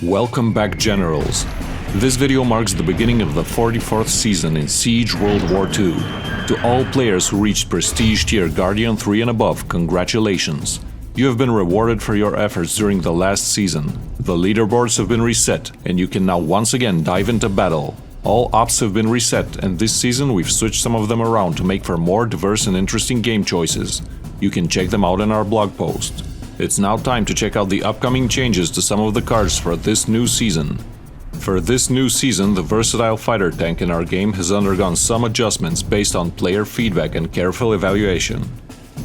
Welcome back, Generals. This video marks the beginning of the 44th season in Siege World War II. To all players who reached Prestige Tier Guardian 3 and above, congratulations. You have been rewarded for your efforts during the last season. The leaderboards have been reset, and you can now once again dive into battle. All ops have been reset, and this season we've switched some of them around to make for more diverse and interesting game choices. You can check them out in our blog post. It's now time to check out the upcoming changes to some of the cards for this new season. For this new season, the versatile fighter tank in our game has undergone some adjustments based on player feedback and careful evaluation.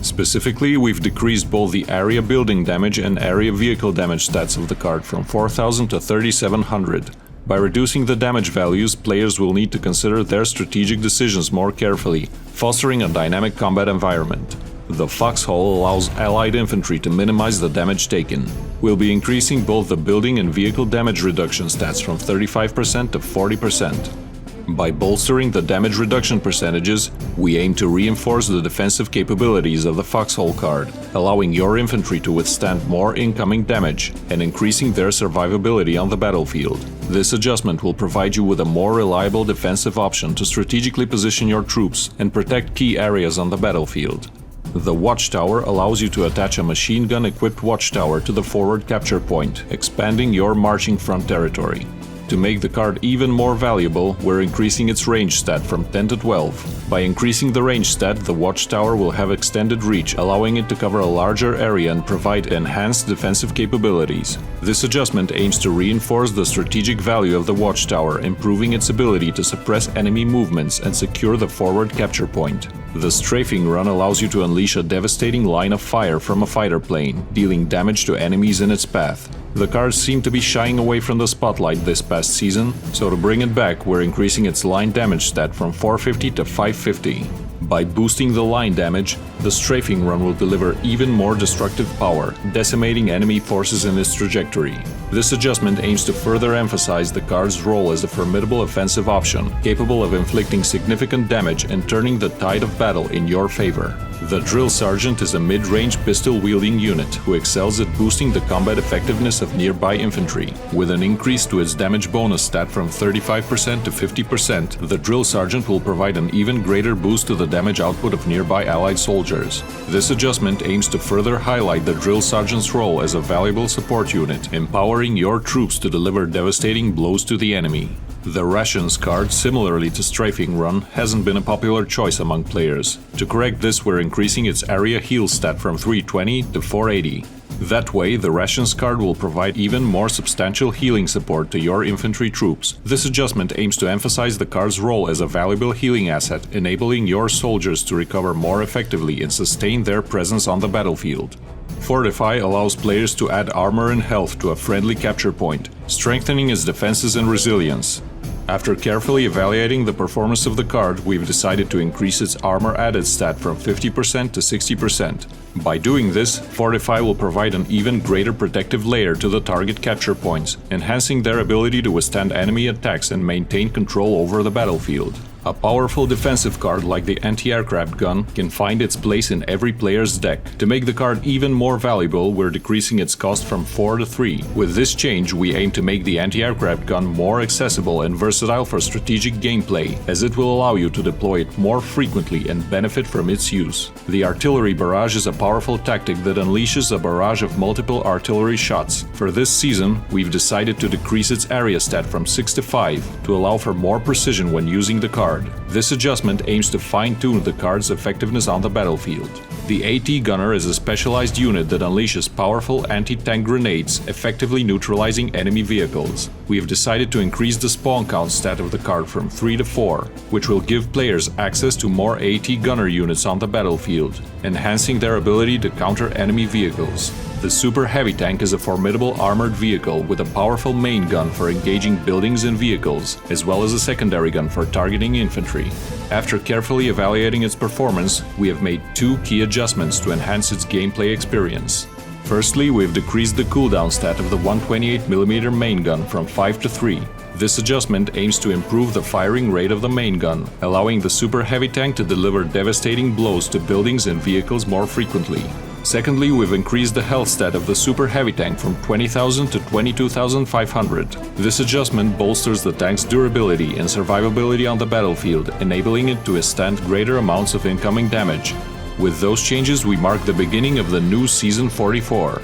Specifically, we've decreased both the area building damage and area vehicle damage stats of the card from 4000 to 3700. By reducing the damage values, players will need to consider their strategic decisions more carefully, fostering a dynamic combat environment. The Foxhole allows allied infantry to minimize the damage taken. We'll be increasing both the building and vehicle damage reduction stats from 35% to 40%. By bolstering the damage reduction percentages, we aim to reinforce the defensive capabilities of the Foxhole card, allowing your infantry to withstand more incoming damage and increasing their survivability on the battlefield. This adjustment will provide you with a more reliable defensive option to strategically position your troops and protect key areas on the battlefield. The Watchtower allows you to attach a machine gun-equipped Watchtower to the forward capture point, expanding your marching front territory. To make the card even more valuable, we're increasing its range stat from 10 to 12. By increasing the range stat, the Watchtower will have extended reach, allowing it to cover a larger area and provide enhanced defensive capabilities. This adjustment aims to reinforce the strategic value of the Watchtower, improving its ability to suppress enemy movements and secure the forward capture point. The strafing run allows you to unleash a devastating line of fire from a fighter plane, dealing damage to enemies in its path. The cards seem to be shying away from the spotlight this past season, so to bring it back, we're increasing its line damage stat from 450 to 550. By boosting the line damage, the strafing run will deliver even more destructive power, decimating enemy forces in its trajectory. This adjustment aims to further emphasize the card's role as a formidable offensive option, capable of inflicting significant damage and turning the tide of battle in your favor. The Drill Sergeant is a mid-range pistol-wielding unit who excels at boosting the combat effectiveness of nearby infantry. With an increase to its damage bonus stat from 35% to 50%, the Drill Sergeant will provide an even greater boost to the damage output of nearby allied soldiers. This adjustment aims to further highlight the Drill Sergeant's role as a valuable support unit, empowering your troops to deliver devastating blows to the enemy. The Rations card, similarly to Strafing Run, hasn't been a popular choice among players. To correct this, we're increasing its area heal stat from 320 to 480. That way, the Rations card will provide even more substantial healing support to your infantry troops. This adjustment aims to emphasize the card's role as a valuable healing asset, enabling your soldiers to recover more effectively and sustain their presence on the battlefield. Fortify allows players to add armor and health to a friendly capture point, strengthening its defenses and resilience. After carefully evaluating the performance of the card, we've decided to increase its armor added stat from 50% to 60%. By doing this, Fortify will provide an even greater protective layer to the target capture points, enhancing their ability to withstand enemy attacks and maintain control over the battlefield. A powerful defensive card like the anti-aircraft gun can find its place in every player's deck. To make the card even more valuable, we're decreasing its cost from 4 to 3. With this change, we aim to make the anti-aircraft gun more accessible and versatile for strategic gameplay, as it will allow you to deploy it more frequently and benefit from its use. The artillery barrage is a powerful tactic that unleashes a barrage of multiple artillery shots. For this season, we've decided to decrease its area stat from 6 to 5 to allow for more precision when using the card. This adjustment aims to fine-tune the card's effectiveness on the battlefield. The AT Gunner is a specialized unit that unleashes powerful anti-tank grenades, effectively neutralizing enemy vehicles. We have decided to increase the spawn count stat of the card from 3 to 4, which will give players access to more AT Gunner units on the battlefield, enhancing their ability to counter enemy vehicles. The Super Heavy Tank is a formidable armored vehicle with a powerful main gun for engaging buildings and vehicles, as well as a secondary gun for targeting infantry. After carefully evaluating its performance, we have made 2 key adjustments to enhance its gameplay experience. Firstly, we've decreased the cooldown stat of the 128mm main gun from 5 to 3. This adjustment aims to improve the firing rate of the main gun, allowing the Super Heavy Tank to deliver devastating blows to buildings and vehicles more frequently. Secondly, we've increased the health stat of the Super Heavy tank from 20,000 to 22,500. This adjustment bolsters the tank's durability and survivability on the battlefield, enabling it to withstand greater amounts of incoming damage. With those changes, we mark the beginning of the new Season 44.